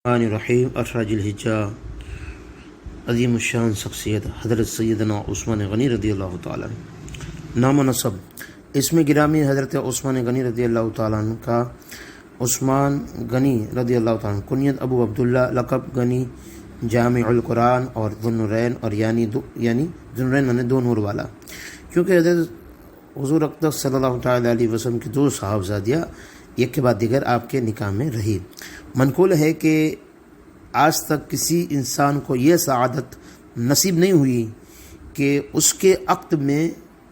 الرحمن الرحیم 18 ذوالحجہ عظیم الشان شخصیت حضرت سیدنا عثمان غنی رضی اللہ تعالیٰ عنہ۔ نام و نسب اسم گرامی حضرت عثمان غنی رضی اللہ تعالیٰ عنہ کا عثمان غنی رضی اللہ تعالیٰ عنہ، کنیت ابو عبداللہ، لقب غنی، جامع القرآن اور ذو النورین، اور یعنی ذو النورین معنی دو نور والا، کیونکہ حضرت حضور اقدس صلی اللہ تعالیٰ علیہ وسلم کی دو صحابزادیاں ایک کے بعد دیگر آپ کے نکاح میں رہی۔ منقول ہے کہ آج تک کسی انسان کو یہ سعادت نصیب نہیں ہوئی کہ اس کے عقد میں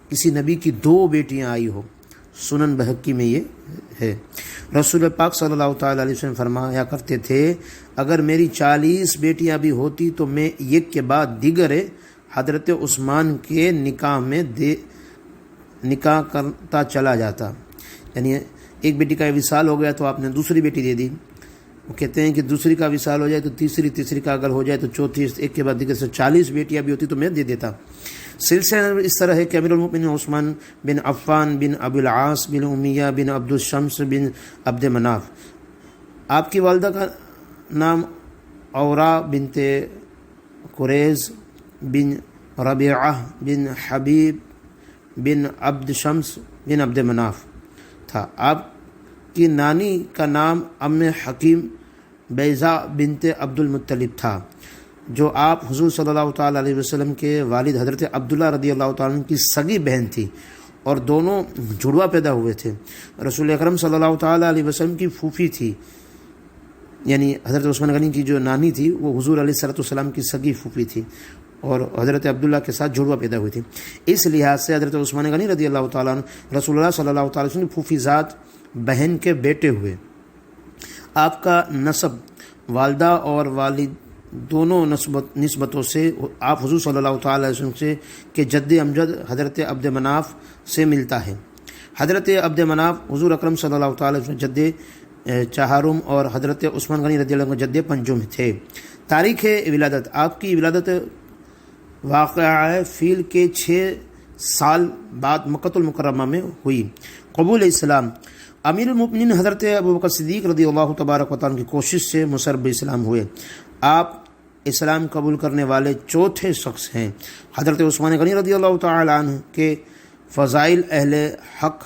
کسی نبی کی دو بیٹیاں آئی ہو۔ سنن بہقی میں یہ ہے۔ رسول پاک صلی اللہ تعالیٰ علیہ وسلم فرمایا کرتے تھے، اگر میری 40 بیٹیاں بھی ہوتی تو میں ایک کے بعد دیگر حضرت عثمان کے نکاح کرتا چلا جاتا۔ یعنی ایک بیٹی کا وصال ہو گیا تو آپ نے دوسری بیٹی دے دی۔ وہ کہتے ہیں کہ دوسری کا وصال ہو جائے تو تیسری کا اگر ہو جائے تو چوتھی، ایک کے بعد دیگر سے 40 بیٹیاں بھی ہوتی تو میں دے دیتا۔ سلسلہ اس طرح ہے کہ امیر المؤمنین عثمان بن عفان بن ابو العاص بن امیہ بن عبد الشمس بن عبد مناف، آپ کی والدہ کا نام اورا بنت قریظ بن ربیعہ بن حبیب بن عبد شمس بن عبد مناف تھا۔ آپ کی نانی کا نام ام حکیم بیضا بنت عبد المطلب تھا، جو آپ حضور صلی اللہ تعالیٰ علیہ وسلم کے والد حضرت عبداللہ رضی اللہ تعالیٰ عنہ کی سگی بہن تھی، اور دونوں جڑوا پیدا ہوئے تھے۔ رسول اکرم صلی اللہ تعالیٰ علیہ وسلم کی پھوپھی تھی، یعنی حضرت عثمان غنی کی جو نانی تھی وہ حضور علیہ الصلوۃ والسلام کی سگی پھوپھی تھی، اور حضرت عبداللہ کے ساتھ جڑوا پیدا ہوئی تھی۔ اس لحاظ سے حضرت عثمان غنی رضی اللہ تعالیٰ عنہ رسول اللہ صلی اللہ تعالیٰ وسلم کی پھوپھی ذات بہن کے بیٹے ہوئے۔ آپ کا نسب والدہ اور والد دونوں نسبتوں سے آپ حضور صلی اللہ تعالیٰ علیہ وسلم سے کے جد امجد حضرت عبد مناف سے ملتا ہے۔ حضرت عبد مناف حضور اکرم صلی اللہ تعالیٰ علیہ وسلم جد چہارم اور حضرت عثمان غنی رضی اللہ عنہ جد پنجم تھے۔ تاریخ ولادت، آپ کی ولادت واقعہ فیل کے 6 سال بعد مکہ المکرمہ میں ہوئی۔ قبول اسلام، امیر المؤمنین حضرت ابوبکر صدیق رضی اللہ تبارک و تعالیٰ کی کوشش سے مسرب اسلام ہوئے۔ آپ اسلام قبول کرنے والے چوتھے شخص ہیں۔ حضرت عثمان غنی رضی اللہ تعالیٰ عنہ کے فضائل اہل حق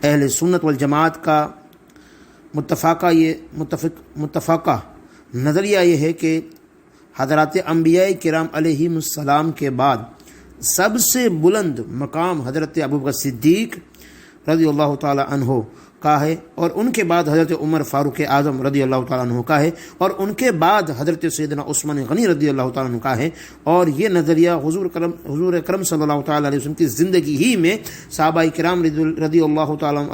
اہل سنت والجماعت کا متفقہ نظریہ یہ ہے کہ حضرات انبیاء کرام علیہم السلام کے بعد سب سے بلند مقام حضرت ابوبکر صدیق رضی اللہ تعالیٰ عنہ کا ہے، اور ان کے بعد حضرت عمر فاروق اعظم رضی اللہ تعالیٰ عنہ کا ہے، اور ان کے بعد حضرت سیدنا عثمان غنی رضی اللہ تعالیٰ عنہ کا ہے۔ اور یہ نظریہ حضور اکرم صلی اللہ تعالیٰ علیہ وسلم کی زندگی ہی میں صحابہ کرام رضی اللہ تعالیٰ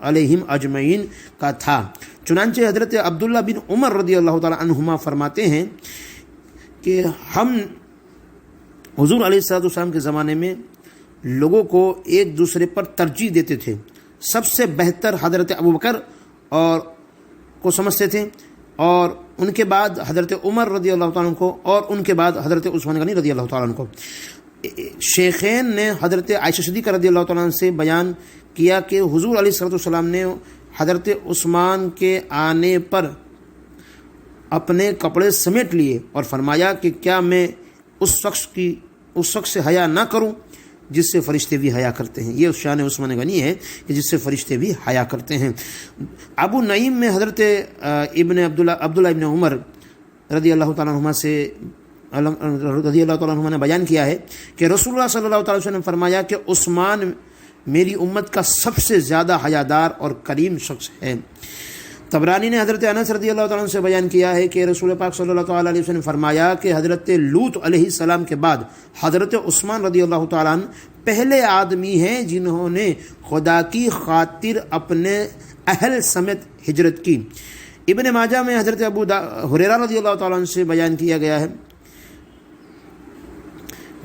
علیہم اجمعین کا تھا۔ چنانچہ حضرت عبداللہ بن عمر رضی اللہ تعالیٰ عنہما فرماتے ہیں کہ ہم حضور علیہ السلام کے زمانے میں لوگوں کو ایک دوسرے پر ترجیح دیتے تھے، سب سے بہتر حضرت ابوبکر کو سمجھتے تھے، اور ان کے بعد حضرت عمر رضی اللہ تعالیٰ عنہ کو، اور ان کے بعد حضرت عثمان غنی رضی اللہ تعالیٰ عنہ کو۔ شیخین نے حضرت عائشہ صدیقہ رضی اللہ تعالیٰ عنہ سے بیان کیا کہ حضور علیہ السلام نے حضرت عثمان کے آنے پر اپنے کپڑے سمیٹ لیے اور فرمایا کہ کیا میں اس شخص سے حیا نہ کروں جس سے فرشتے بھی حیا کرتے ہیں۔ یہ شان عثمان غنی ہے کہ جس سے فرشتے بھی حیا کرتے ہیں۔ ابو نعیم میں حضرت عبداللہ ابن عمر رضی اللہ تعالیٰ عنہ نے بیان کیا ہے کہ رسول اللہ صلی اللہ تعالیٰ وسلم نے فرمایا کہ عثمان میری امت کا سب سے زیادہ حیادار اور کریم شخص ہے۔ طبرانی نے حضرت انس رضی اللہ تعالیٰ عنہ سے بیان کیا ہے کہ رسول پاک صلی اللہ تعالیٰ علیہ وسلم نے فرمایا کہ حضرت لوط علیہ السلام کے بعد حضرت عثمان رضی اللہ تعالیٰ عنہ پہلے آدمی ہیں جنہوں نے خدا کی خاطر اپنے اہل سمیت ہجرت کی۔ ابن ماجہ میں حضرت ابو ہریرہ رضی اللہ تعالیٰ عنہ سے بیان کیا گیا ہے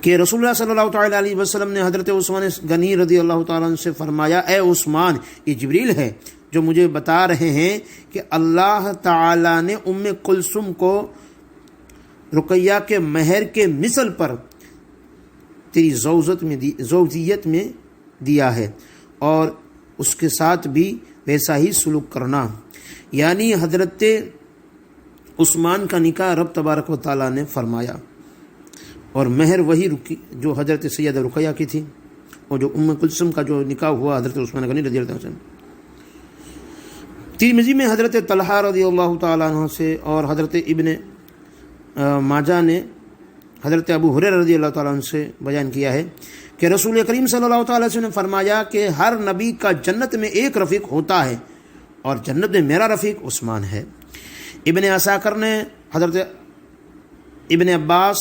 کہ رسول اللہ صلی اللہ تعالیٰ علیہ وسلم نے حضرت عثمان غنی رضی اللہ تعالیٰ عنہ سے فرمایا، اے عثمان، یہ جبریل ہے جو مجھے بتا رہے ہیں کہ اللہ تعالیٰ نے ام کلثوم کو رقیہ کے مہر کے مثل پر تیری زوجیت میں دیا ہے، اور اس کے ساتھ بھی ویسا ہی سلوک کرنا۔ یعنی حضرت عثمان کا نکاح رب تبارک و تعالیٰ نے فرمایا، اور مہر وہی رکی جو حضرت سیدہ رقیہ کی تھی، اور جو ام کلثوم کا جو نکاح ہوا حضرت عثمان غنی رضی اللہ عنہ سے۔ ترمذی میں حضرت طلحہ رضی اللہ تعالیٰ عنہ سے اور حضرت ابن ماجہ نے حضرت ابو ہریرہ رضی اللہ تعالیٰ عنہ سے بیان کیا ہے کہ رسول کریم صلی اللہ تعالیٰ علیہ وسلم نے فرمایا کہ ہر نبی کا جنت میں ایک رفیق ہوتا ہے، اور جنت میں میرا رفیق عثمان ہے۔ ابن عساکر نے حضرت ابن عباس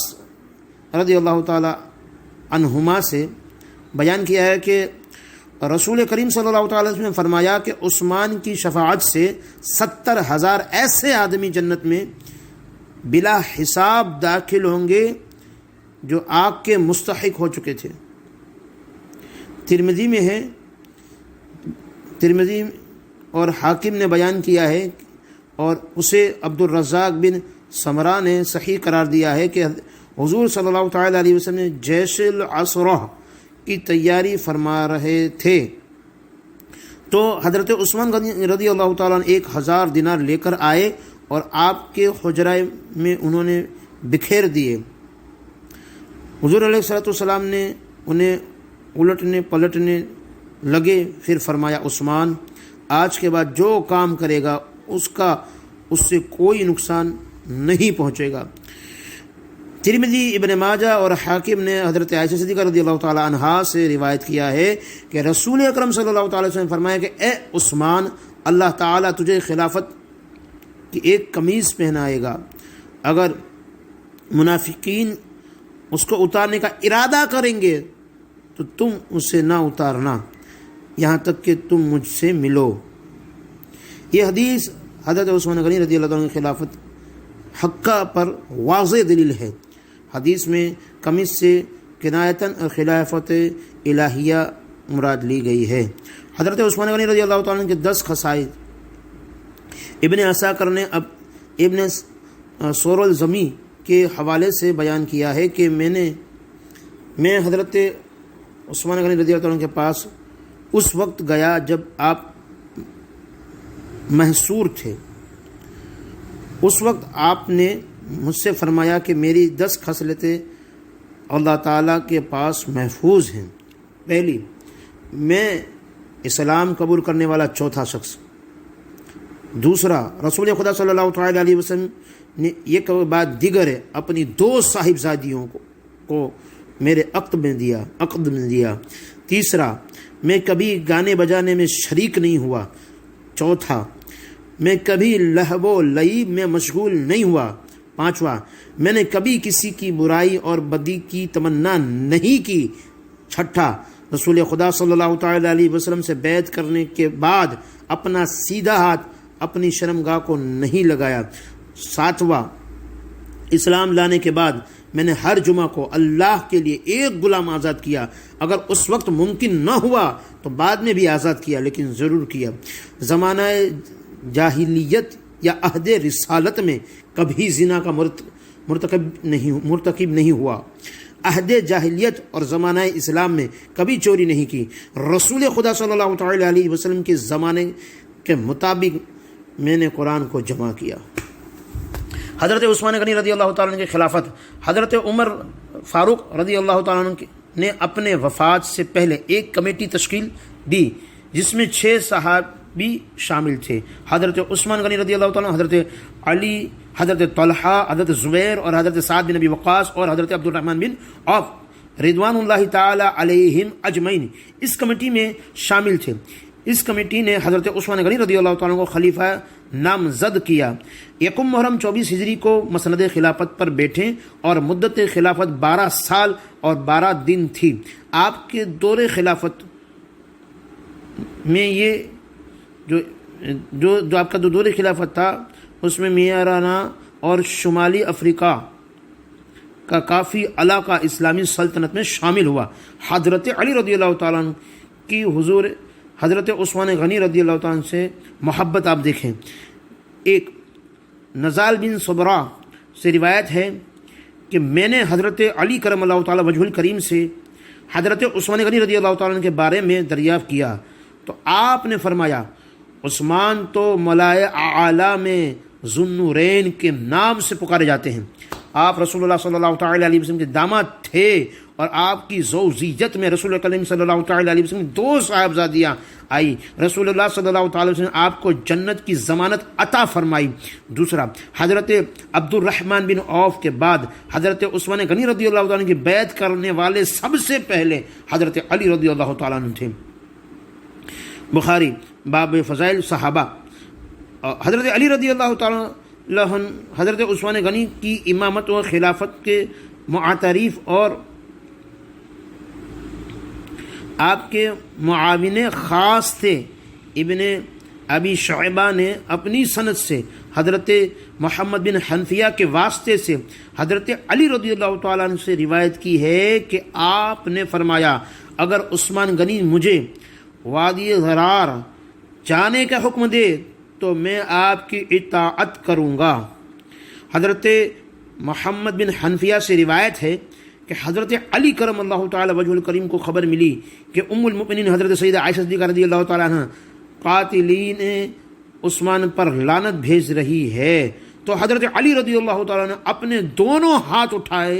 رضی اللہ تعالیٰ عنہما سے بیان کیا ہے کہ رسول کریم صلی اللہ تعالیٰ علیہ وسلم نے فرمایا کہ عثمان کی شفاعت سے 70,000 ایسے آدمی جنت میں بلا حساب داخل ہوں گے جو آگ کے مستحق ہو چکے تھے۔ ترمذی میں ہے، ترمذی اور حاکم نے بیان کیا ہے، اور اسے عبد الرزاق بن سمرہ نے صحیح قرار دیا ہے کہ حضور صلی اللہ تعالیٰ علیہ وسلم نے جیش العسرہ کی تیاری فرما رہے تھے تو حضرت عثمان رضی اللہ تعالیٰ عنہ 1000 دینار لے کر آئے اور آپ کے حجرہ میں انہوں نے بکھیر دیے۔ حضور علیہ الصلوۃ والسلام نے انہیں الٹنے پلٹنے لگے، پھر فرمایا عثمان آج کے بعد جو کام کرے گا اس سے کوئی نقصان نہیں پہنچے گا۔ ترمذی، ابن ماجہ اور حاکم نے حضرت عائشہ صدیقہ رضی اللہ تعالی عنہا سے روایت کیا ہے کہ رسول اکرم صلی اللہ تعالی وسلم نے فرمایا کہ اے عثمان، اللہ تعالیٰ تجھے خلافت کی ایک قمیض پہنائے گا، اگر منافقین اس کو اتارنے کا ارادہ کریں گے تو تم اسے نہ اتارنا یہاں تک کہ تم مجھ سے ملو۔ یہ حدیث حضرت عثمان غنی رضی اللہ عنہ کی خلافت حقہ پر واضح دلیل ہے۔ حدیث میں قمیص سے کنایتاً خلافت الہیہ مراد لی گئی ہے۔ حضرت عثمان غنی رضی اللہ تعالیٰ عنہ کے 10 خصائص ابن عساکر نے اب ابن سور الزمی کے حوالے سے بیان کیا ہے کہ میں حضرت عثمان غنی رضی اللہ عنہ کے پاس اس وقت گیا جب آپ محصور تھے۔ اس وقت آپ نے مجھ سے فرمایا کہ میری 10 خصلتیں اللہ تعالیٰ کے پاس محفوظ ہیں۔ پہلی، میں اسلام قبول کرنے والا چوتھا شخص۔ دوسرا، رسول خدا صلی اللہ تعالیٰ علیہ وسلم نے یہ بات دیگر ہے اپنی 2 صاحبزادیوں کو میرے عقد میں دیا۔ تیسرا، میں کبھی گانے بجانے میں شریک نہیں ہوا۔ چوتھا، میں کبھی لہو و لعب میں مشغول نہیں ہوا۔ پانچواں، میں نے کبھی کسی کی برائی اور بدی کی تمنا نہیں کی۔ چھٹا، رسول خدا صلی اللہ تعالیٰ علیہ وسلم سے بیعت کرنے کے بعد اپنا سیدھا ہاتھ اپنی شرمگاہ کو نہیں لگایا۔ ساتواں، اسلام لانے کے بعد میں نے ہر جمعہ کو اللہ کے لیے ایک غلام آزاد کیا، اگر اس وقت ممکن نہ ہوا تو بعد میں بھی آزاد کیا، لیکن ضرور کیا۔ زمانہ جاہلیت یا عہد رسالت میں کبھی زنا کا مرتکب نہیں ہوا۔ عہد جاہلیت اور زمانہ اسلام میں کبھی چوری نہیں کی۔ رسول خدا صلی اللہ تعالی علیہ وسلم کے زمانے کے مطابق میں نے قرآن کو جمع کیا۔ حضرت عثمان غنی رضی اللہ تعالیٰ عنہ کی خلافت۔ حضرت عمر فاروق رضی اللہ تعالیٰ عنہ نے اپنے وفات سے پہلے ایک کمیٹی تشکیل دی جس میں 6 صحابی شامل تھے۔ حضرت عثمان غنی رضی اللہ تعالیٰ عنہ، حضرت علی، حضرت طلحہ، حضرت زبیر اور حضرت سعد بن ابی وقاص اور حضرت عبد الرحمن بن عوف رضوان اللہ تعالی علیہم اجمعین اس کمیٹی میں شامل تھے۔ اس کمیٹی نے حضرت عثمان غنی رضی اللہ تعالیٰ عنہ کو خلیفہ نامزد کیا۔ یکم محرم 24 ہجری کو مسند خلافت پر بیٹھے اور مدت خلافت 12 سال اور 12 دن تھی۔ آپ کے دور خلافت میں یہ جو آپ کا دور خلافت تھا اس میں میانہ اور شمالی افریقہ کا کافی علاقہ اسلامی سلطنت میں شامل ہوا۔ حضرت علی رضی اللہ تعالیٰ عنہ کی حضور حضرت عثمان غنی رضی اللہ تعالیٰ عنہ سے محبت آپ دیکھیں۔ ایک نزال بن صبرا سے روایت ہے کہ میں نے حضرت علی کرم اللہ تعالیٰ وجہ الکریم سے حضرت عثمان غنی رضی اللہ تعالیٰ عنہ کے بارے میں دریافت کیا تو آپ نے فرمایا عثمان تو ملائے اعلیٰ میں ذو النورین کے نام سے پکارے جاتے ہیں۔ آپ رسول اللہ صلی اللہ تعالی علیہ وسلم کے داماد تھے، اور آپ کی زوجیت میں رسول کریم صلی اللہ تعالی علیہ وسلم 2 صاحبزادیاں آئی۔ رسول اللہ صلی اللہ تعالی وسلم نے آپ کو جنت کی ضمانت عطا فرمائی۔ دوسرا، حضرت عبد الرحمن بن عوف کے بعد حضرت عثمان غنی رضی اللہ تعالیٰ کی بیعت کرنے والے سب سے پہلے حضرت علی رضی اللہ تعالیٰ عنہ تھے۔ بخاری باب فضائل صحابہ۔ حضرت علی رضی اللہ تعالیٰ عنہ حضرت عثمان غنی کی امامت و خلافت کے معترف اور آپ کے معاون خاص تھے۔ ابن ابی شعبہ نے اپنی سند سے حضرت محمد بن حنفیہ کے واسطے سے حضرت علی رضی اللہ تعالیٰ عنہ سے روایت کی ہے کہ آپ نے فرمایا، اگر عثمان غنی مجھے وادی غرار جانے کا حکم دے تو میں آپ کی اطاعت کروں گا۔ حضرت محمد بن حنفیہ سے روایت ہے کہ حضرت علی کرم اللہ تعالی وجہ الکریم کو خبر ملی کہ ام المؤمنین حضرت سیدہ عائشہ صدیقہ رضی اللہ تعالیٰ عنہ قاتلین عثمان پر لعنت بھیج رہی ہے، تو حضرت علی رضی اللہ تعالیٰ نے اپنے دونوں ہاتھ اٹھائے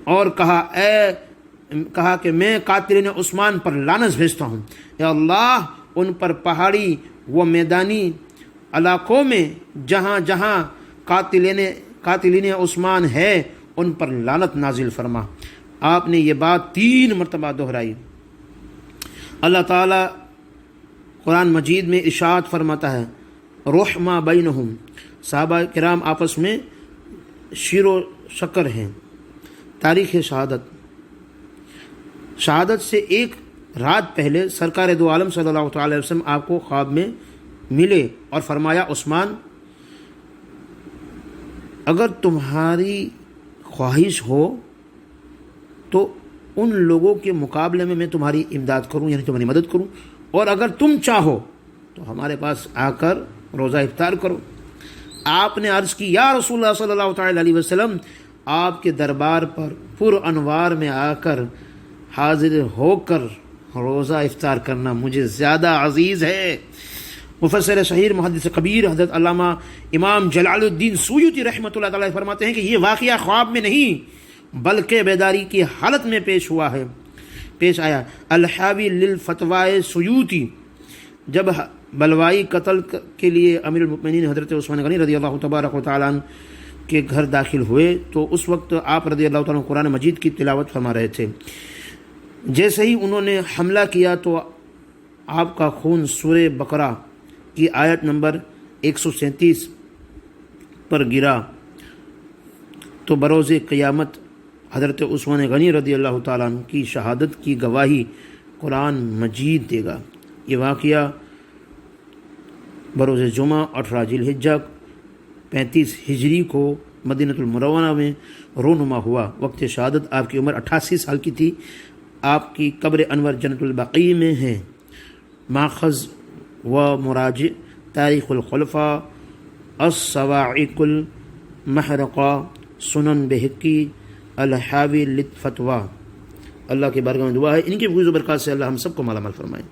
اور کہا کہ میں قاتلین عثمان پر لعنت بھیجتا ہوں، یا اللہ ان پر پہاڑی و میدانی علاقوں میں جہاں جہاں قاتلین عثمان ہے ان پر لعنت نازل فرما۔ آپ نے یہ بات 3 مرتبہ دہرائی۔ اللہ تعالیٰ قرآن مجید میں ارشاد فرماتا ہے، رحمہ بینہم، صحابہ کرام آپس میں شیر و شکر ہیں۔ تاریخ شہادت سے ایک رات پہلے سرکار دو عالم صلی اللہ تعالی علیہ وسلم آپ کو خواب میں ملے اور فرمایا، عثمان، اگر تمہاری خواہش ہو تو ان لوگوں کے مقابلے میں تمہاری امداد کروں، یعنی تمہاری مدد کروں، اور اگر تم چاہو تو ہمارے پاس آ کر روزہ افطار کرو۔ آپ نے عرض کی، یا رسول اللہ صلی اللہ تعالی علیہ وسلم، آپ کے دربار پر پر انوار میں آ کر حاضر ہو کر روزہ افطار کرنا مجھے زیادہ عزیز ہے۔ مفسر صحیح محدث کبیر حضرت علامہ امام جلال الدین سیوطی رحمۃ اللہ تعالی فرماتے ہیں کہ یہ واقعہ خواب میں نہیں بلکہ بیداری کی حالت میں پیش آیا۔ الحاوی للفتوائے سیوطی، جب بلوائی قتل کے لیے امیر المؤمنین حضرت عثمان غنی رضی اللہ تبارک و تعالیٰ عنہ کے گھر داخل ہوئے تو اس وقت آپ رضی اللہ تعالیٰ عنہ قرآن مجید کی تلاوت فرما رہے تھے۔ جیسے ہی انہوں نے حملہ کیا تو آپ کا خون سورہ بقرہ کی آیت نمبر 137 پر گرا تو بروز قیامت حضرت عثمان غنی رضی اللہ تعالیٰ عنہ کی شہادت کی گواہی قرآن مجید دے گا۔ یہ واقعہ بروز جمعہ 18 ذی الحجہ 35 ہجری کو مدینہ المنورہ میں رونما ہوا۔ وقت شہادت آپ کی عمر 88 سال کی تھی۔ آپ کی قبر انور جنت البقیع میں ہے۔ ماخذ و مراجع تاریخ الخلفاء، الصواعق المحرقہ، سنن بہقی، الحاوی للفتویٰ۔ اللہ کی بارگاہ میں دعا ہے ان کی فیض و برکات سے اللہ ہم سب کو مالا مال فرمائے۔